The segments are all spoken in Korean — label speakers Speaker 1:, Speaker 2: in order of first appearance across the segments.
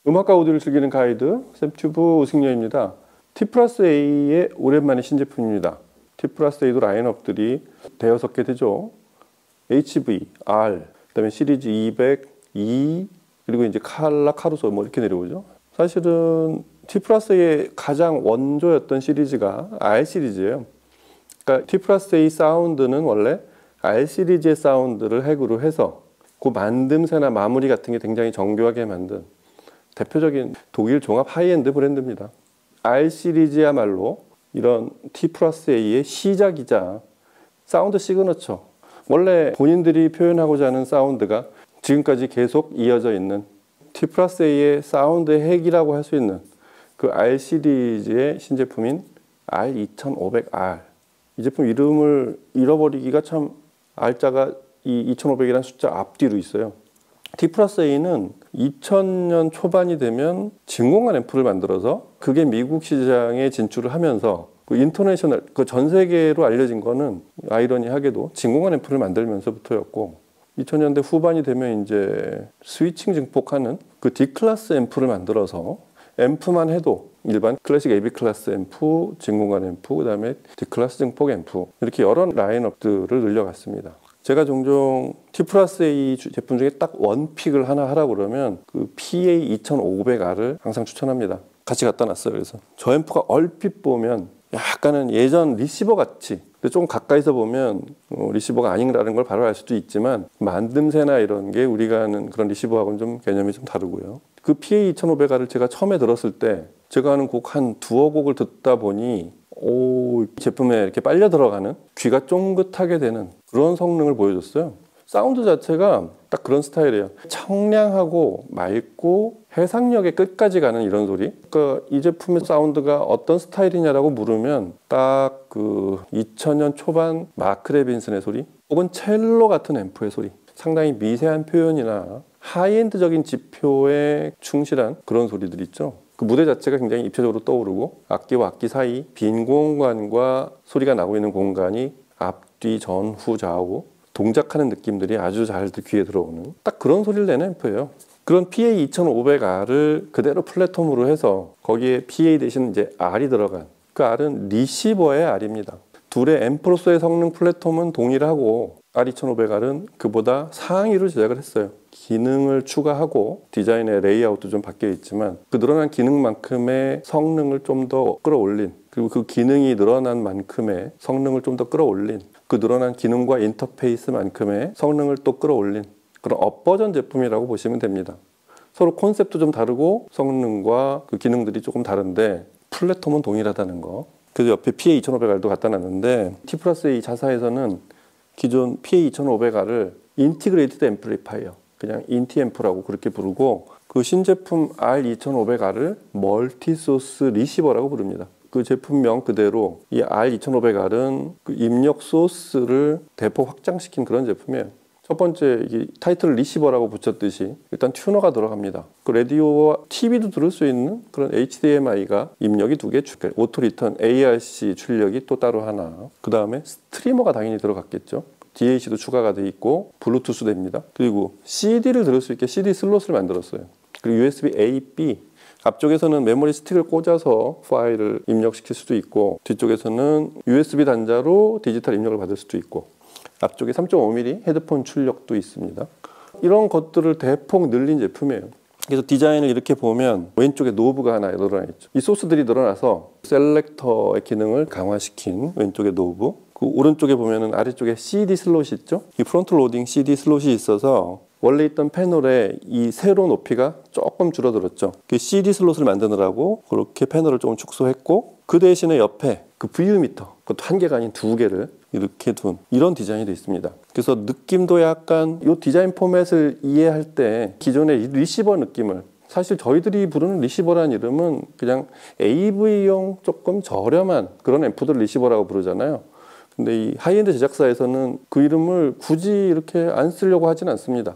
Speaker 1: 음악과 오디오를 즐기는 가이드 샘튜브 우승녀입니다. T+A의 오랜만에 신제품입니다. T+A도 라인업들이 대여섯 개 되죠. HV, R, 그다음에 시리즈 200, E, 그리고 이제 칼라, 카루소 뭐 이렇게 내려오죠. 사실은 T+A의 가장 원조였던 시리즈가 R 시리즈예요. 그러니까 T+A 사운드는 원래 R 시리즈의 사운드를 핵으로 해서 그 만듦새나 마무리 같은 게 굉장히 정교하게 만든 대표적인 독일 종합 하이엔드 브랜드입니다. R 시리즈야말로 이런 T+A의 시작이자 사운드 시그너처, 원래 본인들이 표현하고자 하는 사운드가 지금까지 계속 이어져 있는 T+A의 사운드의 핵이라고 할 수 있는 그 R 시리즈의 신제품인 R2500R. 이 제품 이름을 잃어버리기가 참, R자가 이 2500이라는 숫자 앞뒤로 있어요. T+A는 2000년 초반이 되면 진공관 앰프를 만들어서 그게 미국 시장에 진출을 하면서 그 인터내셔널, 그 전 세계로 알려진 거는 아이러니하게도 진공관 앰프를 만들면서부터였고, 2000년대 후반이 되면 이제 스위칭 증폭하는 그 D클래스 앰프를 만들어서 앰프만 해도 일반 클래식 AB 클래스 앰프, 진공관 앰프, 그 다음에 D클래스 증폭 앰프, 이렇게 여러 라인업들을 늘려갔습니다. 제가 종종 T+A 제품 중에 딱 원픽을 하나 하라고 그러면 그 PA2500R을 항상 추천합니다. 같이 갖다 놨어요. 그래서 저 앰프가 얼핏 보면 약간은 예전 리시버 같이, 근데 좀 가까이서 보면 리시버가 아닌라는 걸 바로 알 수도 있지만 만듦새나 이런 게 우리가 아는 그런 리시버하고는 좀 개념이 좀 다르고요. 그 PA2500R을 제가 처음에 들었을 때 제가 아는 곡 한 두어 곡을 듣다 보니 이 제품에 이렇게 빨려 들어가는, 귀가 쫑긋하게 되는 그런 성능을 보여줬어요. 사운드 자체가 딱 그런 스타일이에요. 청량하고 맑고 해상력의 끝까지 가는 이런 소리. 그러니까 이 제품의 사운드가 어떤 스타일이냐라고 물으면 딱 그 2000년 초반 마크 레빈슨의 소리, 혹은 첼로 같은 앰프의 소리, 상당히 미세한 표현이나 하이엔드적인 지표에 충실한 그런 소리들 있죠. 그 무대 자체가 굉장히 입체적으로 떠오르고, 악기와 악기 사이 빈 공간과 소리가 나고 있는 공간이 앞뒤 전후 좌우 동작하는 느낌들이 아주 잘 귀에 들어오는 딱 그런 소리를 내는 앰프예요. 그런 PA2500R을 그대로 플랫폼으로 해서 거기에 PA 대신 이제 R이 들어간, 그 R은 리시버의 R입니다. 둘의 앰프로서의 성능 플랫폼은 동일하고 R2500R은 그보다 상위로 제작을 했어요. 기능을 추가하고 디자인의 레이아웃도 좀 바뀌어 있지만 그 늘어난 기능만큼의 성능을 좀 더 끌어올린, 그리고 그 기능이 늘어난 만큼의 성능을 좀 더 끌어올린, 그 늘어난 기능과 인터페이스만큼의 성능을 또 끌어올린 그런 업버전 제품이라고 보시면 됩니다. 서로 콘셉트도 좀 다르고 성능과 그 기능들이 조금 다른데 플랫폼은 동일하다는 거. 그래서 옆에 PA2500R도 갖다 놨는데, T+A 자사에서는 기존 PA2500R을 인티그레이티드 앰플리파이어, 그냥 인티앰프라고 그렇게 부르고, 그 신제품 R2500R을 멀티소스 리시버라고 부릅니다. 그 제품명 그대로 이 R2500R은 그 입력 소스를 대폭 확장시킨 그런 제품이에요. 첫 번째, 이 타이틀을 리시버라고 붙였듯이 일단 튜너가 들어갑니다. 그 라디오와 TV도 들을 수 있는 그런 HDMI가 입력이 두 개, 오토 리턴 ARC 출력이 또 따로 하나, 그 다음에 스트리머가 당연히 들어갔겠죠. DAC도 추가가 돼 있고 블루투스 됩니다. 그리고 CD를 들을 수 있게 CD 슬롯을 만들었어요. 그리고 USB A, B, 앞쪽에서는 메모리 스틱을 꽂아서 파일을 입력시킬 수도 있고, 뒤쪽에서는 USB 단자로 디지털 입력을 받을 수도 있고, 앞쪽에 3.5mm 헤드폰 출력도 있습니다. 이런 것들을 대폭 늘린 제품이에요. 그래서 디자인을 이렇게 보면 왼쪽에 노브가 하나 늘어나 있죠. 이 소스들이 늘어나서 셀렉터의 기능을 강화시킨 왼쪽에 노브, 그 오른쪽에 보면은 아래쪽에 CD 슬롯이 있죠. 이 프론트 로딩 CD 슬롯이 있어서 원래 있던 패널의 이 세로 높이가 조금 줄어들었죠. 그 CD 슬롯을 만드느라고 그렇게 패널을 조금 축소했고, 그 대신에 옆에 그 VU미터, 그것도 한 개가 아닌 두 개를 이렇게 둔 이런 디자인이 되어 있습니다. 그래서 느낌도 약간 이 디자인 포맷을 이해할 때 기존의 리시버 느낌을, 사실 저희들이 부르는 리시버라는 이름은 그냥 AV용 조금 저렴한 그런 앰프들 리시버라고 부르잖아요. 근데 이 하이엔드 제작사에서는 그 이름을 굳이 이렇게 안 쓰려고 하진 않습니다.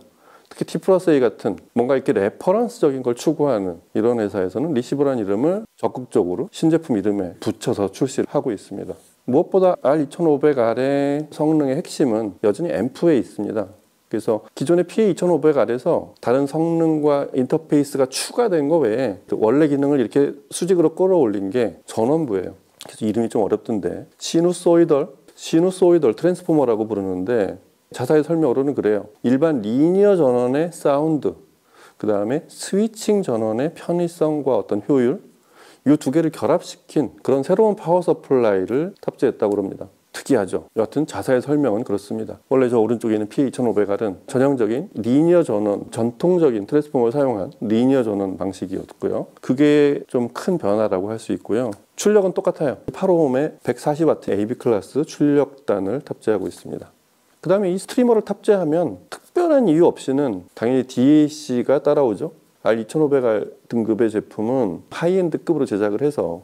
Speaker 1: 특히 T+A 같은 뭔가 이렇게 레퍼런스적인 걸 추구하는 이런 회사에서는 리시버라는 이름을 적극적으로 신제품 이름에 붙여서 출시를 하고 있습니다. 무엇보다 R2500R의 성능의 핵심은 여전히 앰프에 있습니다. 그래서 기존의 PA2500 아래서 다른 성능과 인터페이스가 추가된 거 외에 원래 기능을 이렇게 수직으로 끌어올린 게 전원부예요. 그래서 이름이 좀 어렵던데 시누소이덜 트랜스포머라고 부르는데 자세히 설명으로는 그래요. 일반 리니어 전원의 사운드, 그 다음에 스위칭 전원의 편의성과 어떤 효율, 이 두 개를 결합시킨 그런 새로운 파워 서플라이를 탑재했다고 합니다. 특이하죠. 여하튼 자세히 설명은 그렇습니다. 원래 저 오른쪽에 있는 PA2500R은 전형적인 리니어 전원, 전통적인 트랜스포머를 사용한 리니어 전원 방식이었고요. 그게 좀 큰 변화라고 할 수 있고요. 출력은 똑같아요. 8ohm의 140W AB 클래스 출력단을 탑재하고 있습니다. 그 다음에 이 스트리머를 탑재하면 특별한 이유 없이는 당연히 DAC가 따라오죠. R2500R 등급의 제품은 하이엔드급으로 제작을 해서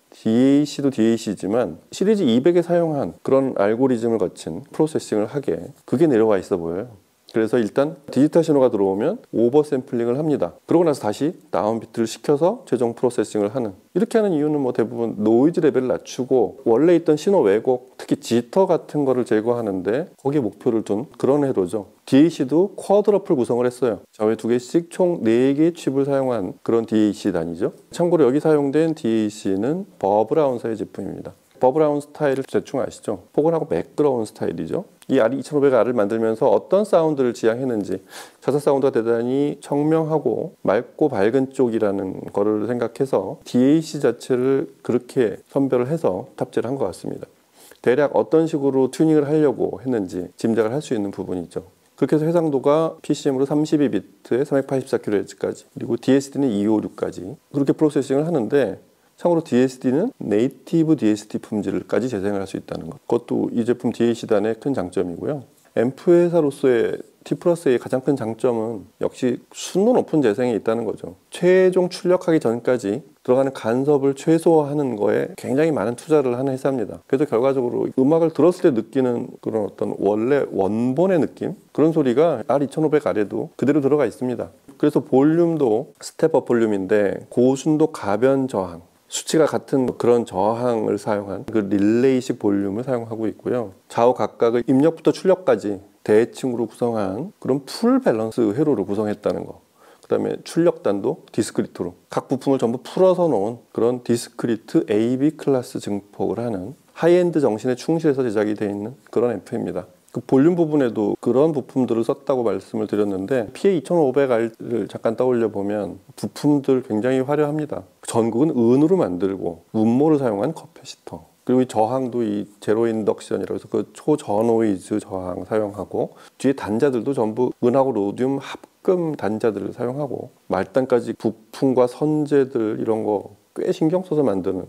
Speaker 1: DAC도 DAC지만 시리즈 200에 사용한 그런 알고리즘을 거친 프로세싱을 하게 그게 내려와 있어 보여요. 그래서 일단 디지털 신호가 들어오면 오버 샘플링을 합니다. 그러고 나서 다시 다운 비트를 시켜서 최종 프로세싱을 하는, 이렇게 하는 이유는 뭐 대부분 노이즈 레벨을 낮추고 원래 있던 신호 왜곡, 특히 지터 같은 거를 제거하는데 거기에 목표를 둔 그런 회로죠. DAC도 쿼드러플 구성을 했어요. 좌회 2개씩 총 4개의 칩을 사용한 그런 DAC 단위죠. 참고로 여기 사용된 DAC는 버브라운사의 제품입니다. 버브라운 스타일을 대충 아시죠? 포근하고 매끄러운 스타일이죠. 이 R2500R을 만들면서 어떤 사운드를 지향했는지, 자사 사운드가 대단히 청명하고 맑고 밝은 쪽이라는 거를 생각해서 DAC 자체를 그렇게 선별을 해서 탑재를 한 것 같습니다. 대략 어떤 식으로 튜닝을 하려고 했는지 짐작을 할 수 있는 부분이죠. 그렇게 해서 해상도가 PCM으로 32비트에 384kHz까지, 그리고 DSD는 256까지 그렇게 프로세싱을 하는데, 참고로 DSD는 네이티브 DSD 품질까지 재생을 할 수 있다는 것. 그것도 이 제품 DAC단의 큰 장점이고요. 앰프 회사로서의 T+A의 가장 큰 장점은 역시 순도 높은 재생이 있다는 거죠. 최종 출력하기 전까지 들어가는 간섭을 최소화하는 거에 굉장히 많은 투자를 하는 회사입니다. 그래서 결과적으로 음악을 들었을 때 느끼는 그런 어떤 원래 원본의 느낌? 그런 소리가 R2500R에도 그대로 들어가 있습니다. 그래서 볼륨도 스텝업 볼륨인데 고순도 가변 저항, 수치가 같은 그런 저항을 사용한 그 릴레이식 볼륨을 사용하고 있고요. 좌우 각각을 입력부터 출력까지 대칭으로 구성한 그런 풀 밸런스 회로를 구성했다는 거. 그 다음에 출력단도 디스크리트로 각 부품을 전부 풀어서 놓은 그런 디스크리트 AB 클래스 증폭을 하는 하이엔드 정신에 충실해서 제작이 되어 있는 그런 앰프입니다. 그 볼륨 부분에도 그런 부품들을 썼다고 말씀을 드렸는데 PA2500R을 잠깐 떠올려 보면 부품들 굉장히 화려합니다. 전극은 은으로 만들고 운모를 사용한 커패시터, 그리고 이 저항도 이 제로 인덕션이라고 해서 그 초저노이즈 저항 사용하고, 뒤에 단자들도 전부 은하고 로듐 합금 단자들을 사용하고, 말단까지 부품과 선재들 이런 거 꽤 신경 써서 만드는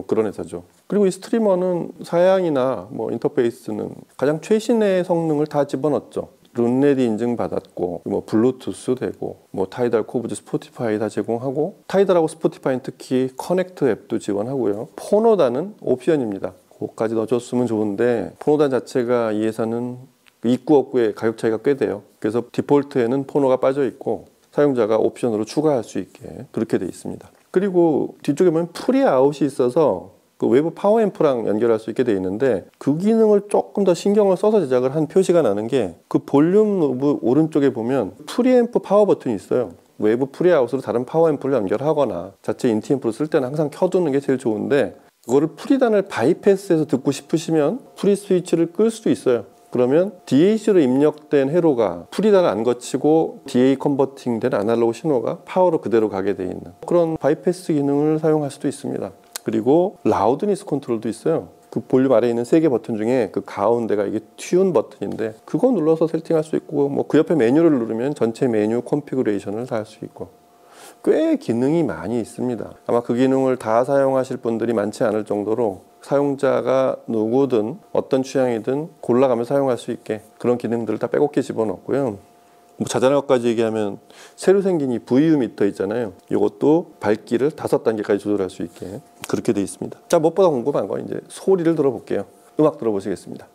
Speaker 1: 그런 회사죠. 그리고 이 스트리머는 사양이나 뭐 인터페이스는 가장 최신의 성능을 다 집어넣었죠. 룬레디 인증받았고, 뭐 블루투스 되고, 뭐 타이달, 코브즈, 스포티파이 다 제공하고, 타이달하고 스포티파이는 특히 커넥트 앱도 지원하고요. 포노다는 옵션입니다. 그거까지 넣어줬으면 좋은데 포노다 자체가 이 회사는 입구 없구의 가격 차이가 꽤 돼요. 그래서 디폴트에는 포노가 빠져 있고 사용자가 옵션으로 추가할 수 있게 그렇게 돼 있습니다. 그리고 뒤쪽에 보면 프리아웃이 있어서 그 외부 파워앰프랑 연결할 수 있게 돼 있는데, 그 기능을 조금 더 신경을 써서 제작을 한 표시가 나는 게 그 볼륨 노브 오른쪽에 보면 프리앰프 파워 버튼이 있어요. 외부 프리아웃으로 다른 파워앰프를 연결하거나 자체 인티앰프로 쓸 때는 항상 켜두는 게 제일 좋은데, 그거를 프리단을 바이패스해서 듣고 싶으시면 프리 스위치를 끌 수도 있어요. 그러면 DAC로 입력된 회로가 프리단을 안 거치고 DA 컨버팅된 아날로그 신호가 파워로 그대로 가게 돼 있는 그런 바이패스 기능을 사용할 수도 있습니다. 그리고 라우드니스 컨트롤도 있어요. 그 볼륨 아래에 있는 3개 버튼 중에 그 가운데가 이게 튠 버튼인데, 그거 눌러서 세팅할 수 있고, 뭐 그 옆에 메뉴를 누르면 전체 메뉴 컨피그레이션을 다 할 수 있고, 꽤 기능이 많이 있습니다. 아마 그 기능을 다 사용하실 분들이 많지 않을 정도로 사용자가 누구든 어떤 취향이든 골라가며 사용할 수 있게 그런 기능들을 다 빼곡히 집어넣었고요. 뭐 자잘한 것까지 얘기하면 새로 생긴 이 VU 미터 있잖아요. 이것도 밝기를 5단계까지 조절할 수 있게 그렇게 돼 있습니다. 자, 무엇보다 궁금한 건 이제 소리를 들어볼게요. 음악 들어보시겠습니다.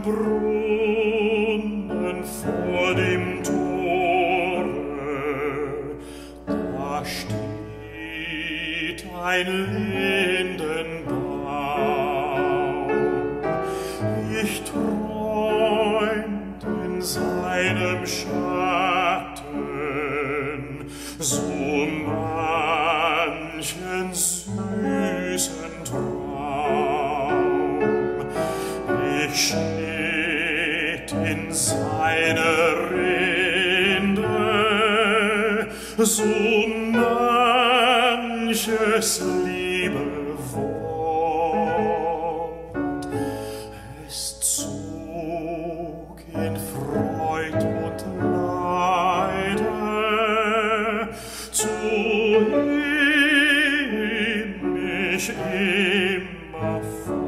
Speaker 2: Brunnen vor dem Tore, da steht ein Lindenbaum. Ich träumt in seinem Schatten so manchen süßen Traum. Ich schnitt in seine Rinde so manches liebe Wort. Es zog in Freud und Leide zu ihm mich immer fort.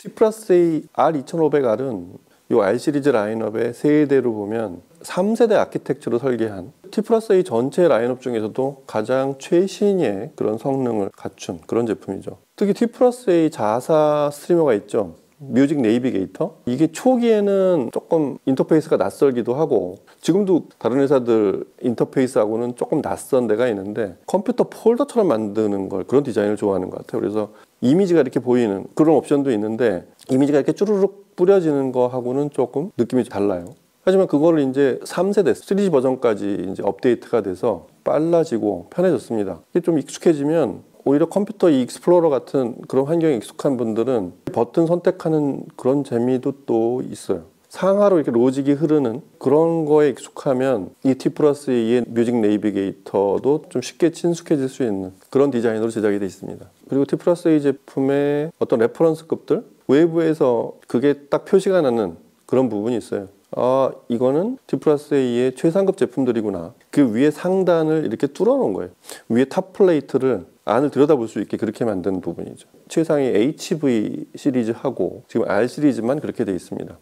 Speaker 1: T+A R2500R은 이 R 시리즈 라인업의 세대로 보면 3세대 아키텍처로 설계한 T+A 전체 라인업 중에서도 가장 최신의 그런 성능을 갖춘 그런 제품이죠. 특히 T+A 자사 스트리머가 있죠. 뮤직 네이비게이터. 이게 초기에는 조금 인터페이스가 낯설기도 하고, 지금도 다른 회사들 인터페이스하고는 조금 낯선 데가 있는데 컴퓨터 폴더처럼 만드는 걸, 그런 디자인을 좋아하는 것 같아요. 그래서 이미지가 이렇게 보이는 그런 옵션도 있는데 이미지가 이렇게 쭈루룩 뿌려지는 거하고는 조금 느낌이 달라요. 하지만 그거를 이제 3세대 3G 버전까지 이제 업데이트가 돼서 빨라지고 편해졌습니다. 이게 좀 익숙해지면 오히려 컴퓨터 이 익스플로러 같은 그런 환경에 익숙한 분들은 버튼 선택하는 그런 재미도 또 있어요. 상하로 이렇게 로직이 흐르는 그런 거에 익숙하면 이 T+A의 뮤직 네이비게이터도 좀 쉽게 친숙해질 수 있는 그런 디자인으로 제작이 되어 있습니다. 그리고 T+A 제품의 어떤 레퍼런스급들, 외부에서 그게 딱 표시가 나는 그런 부분이 있어요. 아, 이거는 T+A의 최상급 제품들이구나. 그 위에 상단을 이렇게 뚫어 놓은 거예요. 위에 탑 플레이트를 안을 들여다볼 수 있게 그렇게 만든 부분이죠. 최상위 HV 시리즈하고 지금 R 시리즈만 그렇게 되어 있습니다.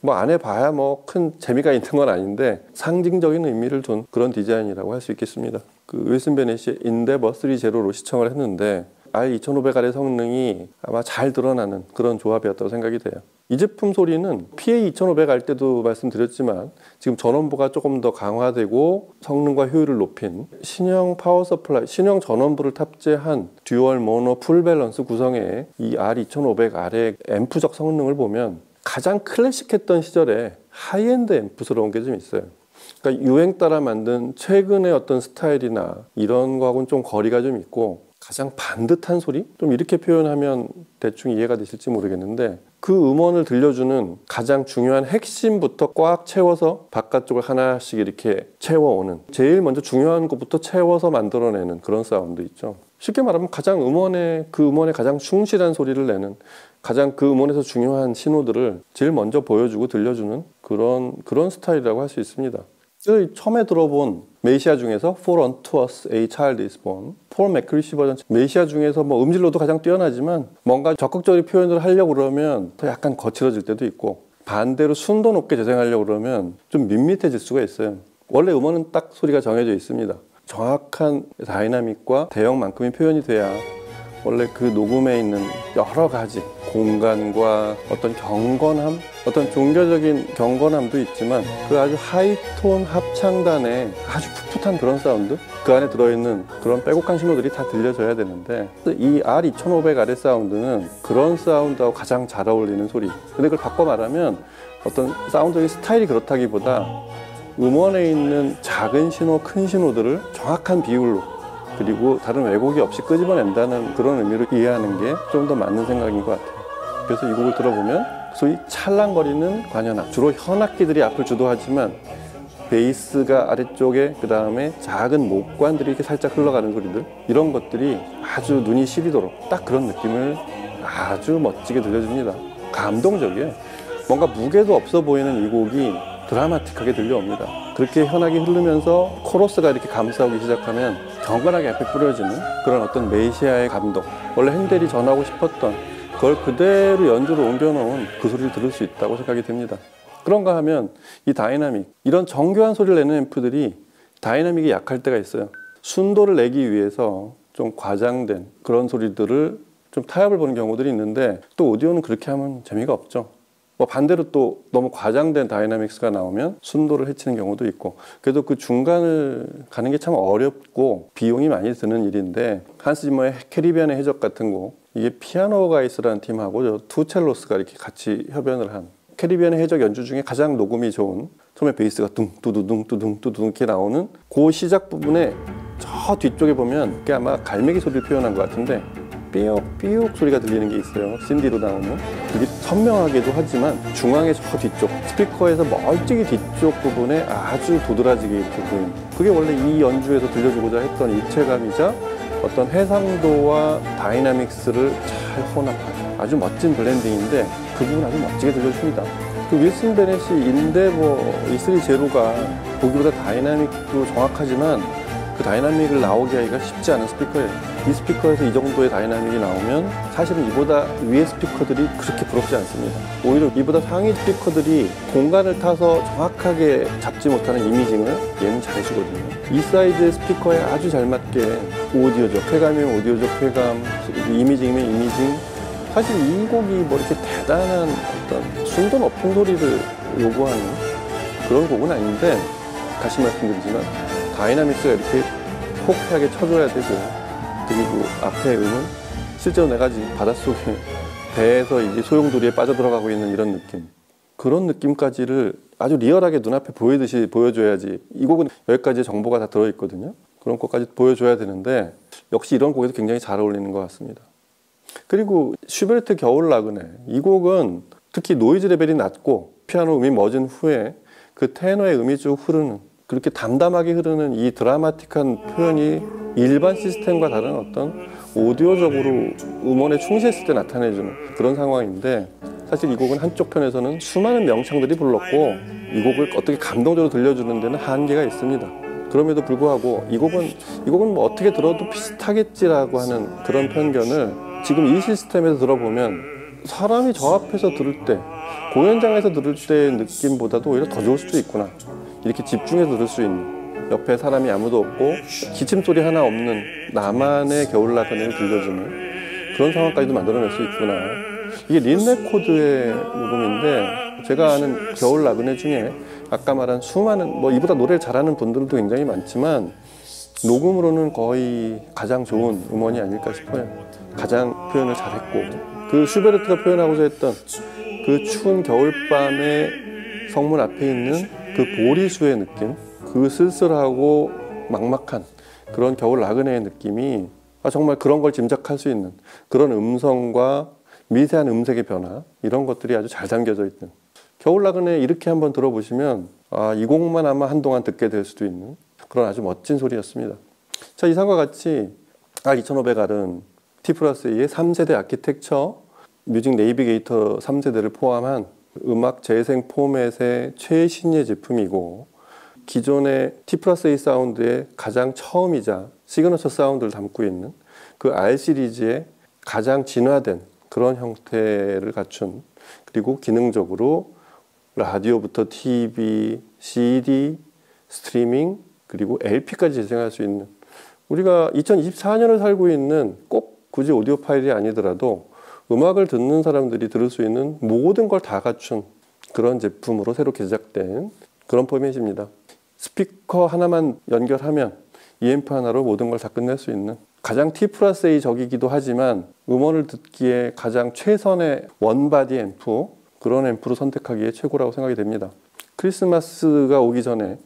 Speaker 1: 뭐 안에 봐야 뭐 큰 재미가 있는 건 아닌데 상징적인 의미를 둔 그런 디자인이라고 할 수 있겠습니다. 그 윌슨 베넷이 인데버 3.0로 시청을 했는데 R2500R의 성능이 아마 잘 드러나는 그런 조합이었다고 생각이 돼요. 이 제품 소리는 PA2500 할 때도 말씀드렸지만 지금 전원부가 조금 더 강화되고 성능과 효율을 높인 신형 파워 서플라이, 신형 전원부를 탑재한 듀얼 모노 풀 밸런스 구성의 이 R2500R의 앰프적 성능을 보면 가장 클래식했던 시절에 하이엔드 앰프스러운 게 좀 있어요. 그러니까 유행 따라 만든 최근의 어떤 스타일이나 이런 거하고는 좀 거리가 좀 있고 가장 반듯한 소리? 좀 이렇게 표현하면 대충 이해가 되실지 모르겠는데 그 음원을 들려주는 가장 중요한 핵심부터 꽉 채워서 바깥쪽을 하나씩 이렇게 채워오는, 제일 먼저 중요한 것부터 채워서 만들어내는 그런 사운드 있죠. 쉽게 말하면 가장 그 음원에 가장 충실한 소리를 내는, 가장 그 음원에서 중요한 신호들을 제일 먼저 보여주고 들려주는 그런 스타일이라고 할 수 있습니다. 처음에 들어본 메시아 중에서 For Unto Us A Child Is Born, 폴 맥크리시 버전, 메시아 중에서 뭐 음질로도 가장 뛰어나지만 뭔가 적극적인 표현을 하려고 그러면 더 약간 거칠어질 때도 있고, 반대로 순도 높게 재생하려고 그러면 좀 밋밋해질 수가 있어요. 원래 음원은 딱 소리가 정해져 있습니다. 정확한 다이나믹과 대역만큼의 표현이 돼야 원래 그 녹음에 있는 여러 가지 공간과 어떤 경건함, 어떤 종교적인 경건함도 있지만 그 아주 하이톤 합창단의 아주 풋풋한 그런 사운드, 그 안에 들어있는 그런 빼곡한 신호들이 다 들려져야 되는데 이 R2500R의 사운드는 그런 사운드하고 가장 잘 어울리는 소리. 근데 그걸 바꿔 말하면 어떤 사운드의 스타일이 그렇다기보다 음원에 있는 작은 신호, 큰 신호들을 정확한 비율로 그리고 다른 왜곡이 없이 끄집어낸다는 그런 의미로 이해하는 게 좀 더 맞는 생각인 것 같아요. 그래서 이 곡을 들어보면 소위 찰랑거리는 관현악, 주로 현악기들이 앞을 주도하지만 베이스가 아래쪽에 그 다음에 작은 목관들이 이렇게 살짝 흘러가는 소리들, 이런 것들이 아주 눈이 시리도록 딱 그런 느낌을 아주 멋지게 들려줍니다. 감동적이에요. 뭔가 무게도 없어 보이는 이 곡이 드라마틱하게 들려옵니다. 그렇게 현악이 흐르면서 코러스가 이렇게 감싸오기 시작하면 경건하게 앞에 뿌려지는 그런 어떤 메시아의 감동, 원래 핸델이 전하고 싶었던 그걸 그대로 연주로 옮겨놓은 그 소리를 들을 수 있다고 생각이 듭니다. 그런가 하면 이 다이나믹, 이런 정교한 소리를 내는 앰프들이 다이나믹이 약할 때가 있어요. 순도를 내기 위해서 좀 과장된 그런 소리들을 좀 타협을 보는 경우들이 있는데 또 오디오는 그렇게 하면 재미가 없죠. 뭐 반대로 또 너무 과장된 다이나믹스가 나오면 순도를 해치는 경우도 있고 그래도 그 중간을 가는 게 참 어렵고 비용이 많이 드는 일인데 한스 지머의 캐리비안의 해적 같은 곡 이게 피아노 가이스라는 팀하고 투첼로스가 이렇게 같이 협연을 한 캐리비안의 해적 연주 중에 가장 녹음이 좋은 처음에 베이스가 둥뚜두둥 뚜둥 뚜둥 이렇게 나오는 그 시작 부분에 저 뒤쪽에 보면 그게 아마 갈매기 소리를 표현한 것 같은데 삐옥 소리가 들리는 게 있어요. 신디로 나오는 그게 선명하게도 하지만 중앙의 저 뒤쪽 스피커에서 멀찍이 뒤쪽 부분에 아주 도드라지게 이렇게 보이는 그게 원래 이 연주에서 들려주고자 했던 입체감이자 어떤 해상도와 다이나믹스를 잘 혼합한 아주 멋진 블렌딩인데 그 부분 아주 멋지게 들려줍니다. 그 윌슨 베넷이 인데버 E3 제로가 보기보다 다이나믹도 정확하지만 그 다이나믹을 나오게 하기가 쉽지 않은 스피커예요. 이 스피커에서 이 정도의 다이나믹이 나오면 사실은 이보다 위의 스피커들이 그렇게 부럽지 않습니다. 오히려 이보다 상위 스피커들이 공간을 타서 정확하게 잡지 못하는 이미징을 얘는 잘해주거든요. 이 사이즈의 스피커에 아주 잘 맞게 오디오적 쾌감이면 오디오적 쾌감, 이미징이면 이미징 사실 이 곡이 뭐 이렇게 대단한 어떤 순도 높은 소리를 요구하는 그런 곡은 아닌데 다시 말씀드리지만 다이나믹스가 이렇게 호쾌하게 쳐줘야 되고 그리고 앞에 음은 실제로 내가 지금 바닷속에 배에서 이제 소용돌이에 빠져들어가고 있는 이런 느낌 그런 느낌까지를 아주 리얼하게 눈앞에 보이듯이 보여줘야지 이 곡은 여기까지 정보가 다 들어있거든요. 그런 것까지 보여줘야 되는데 역시 이런 곡에도 굉장히 잘 어울리는 것 같습니다. 그리고 슈베르트 겨울 나그네 이 곡은 특히 노이즈 레벨이 낮고 피아노 음이 멎은 후에 그 테너의 음이 쭉 흐르는 그렇게 담담하게 흐르는 이 드라마틱한 표현이 일반 시스템과 다른 어떤 오디오적으로 음원에 충실했을 때 나타내주는 그런 상황인데 사실 이 곡은 한쪽 편에서는 수많은 명창들이 불렀고 이 곡을 어떻게 감동적으로 들려주는 데는 한계가 있습니다. 그럼에도 불구하고 이 곡은 뭐 어떻게 들어도 비슷하겠지라고 하는 그런 편견을 지금 이 시스템에서 들어보면 사람이 저 앞에서 들을 때 공연장에서 들을 때의 느낌보다도 오히려 더 좋을 수도 있구나 이렇게 집중해서 들을 수 있는 옆에 사람이 아무도 없고 기침소리 하나 없는 나만의 겨울 나그네를 들려주는 그런 상황까지도 만들어낼 수 있구나. 이게 린레코드의 녹음인데 제가 아는 겨울 나그네 중에 아까 말한 수많은 뭐 이보다 노래를 잘하는 분들도 굉장히 많지만 녹음으로는 거의 가장 좋은 음원이 아닐까 싶어요. 가장 표현을 잘했고 그 슈베르트가 표현하고자 했던 그 추운 겨울밤의 성문 앞에 있는 그 보리수의 느낌 그 쓸쓸하고 막막한 그런 겨울 나그네의 느낌이 정말 그런 걸 짐작할 수 있는 그런 음성과 미세한 음색의 변화 이런 것들이 아주 잘 담겨져 있는 겨울 나그네 이렇게 한번 들어보시면 이 곡만 아마 한동안 듣게 될 수도 있는 그런 아주 멋진 소리였습니다. 자, 이상과 같이 R2500R은 T+A의 3세대 아키텍처 뮤직 네이비게이터 3세대를 포함한 음악 재생 포맷의 최신의 제품이고 기존의 T+A 사운드의 가장 처음이자 시그너처 사운드를 담고 있는 그 R 시리즈의 가장 진화된 그런 형태를 갖춘 그리고 기능적으로 라디오부터 TV, CD, 스트리밍 그리고 LP까지 재생할 수 있는 우리가 2024년을 살고 있는 꼭 굳이 오디오 파일이 아니더라도 음악을 듣는 사람들이 들을 수 있는 모든 걸 다 갖춘 그런 제품으로 새롭게 제작된 그런 포맷입니다. 스피커 하나만 연결하면 EMP 하나로 모든 걸 다 끝낼 수 있는 가장 T+A 적이기도 하지만 음원을 듣기에 가장 최선의 원바디 앰프 그런 앰프로 선택하기에 최고라고 생각이 됩니다. 크리스마스가 오기 전에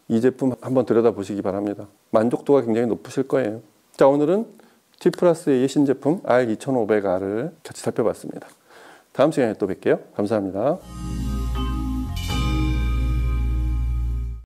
Speaker 1: 이 제품 한번 들여다보시기 바랍니다. 만족도가 굉장히 높으실 거예요. 자, 오늘은 T+A의 신제품 R2500R을 같이 살펴봤습니다. 다음 시간에 또 뵐게요. 감사합니다.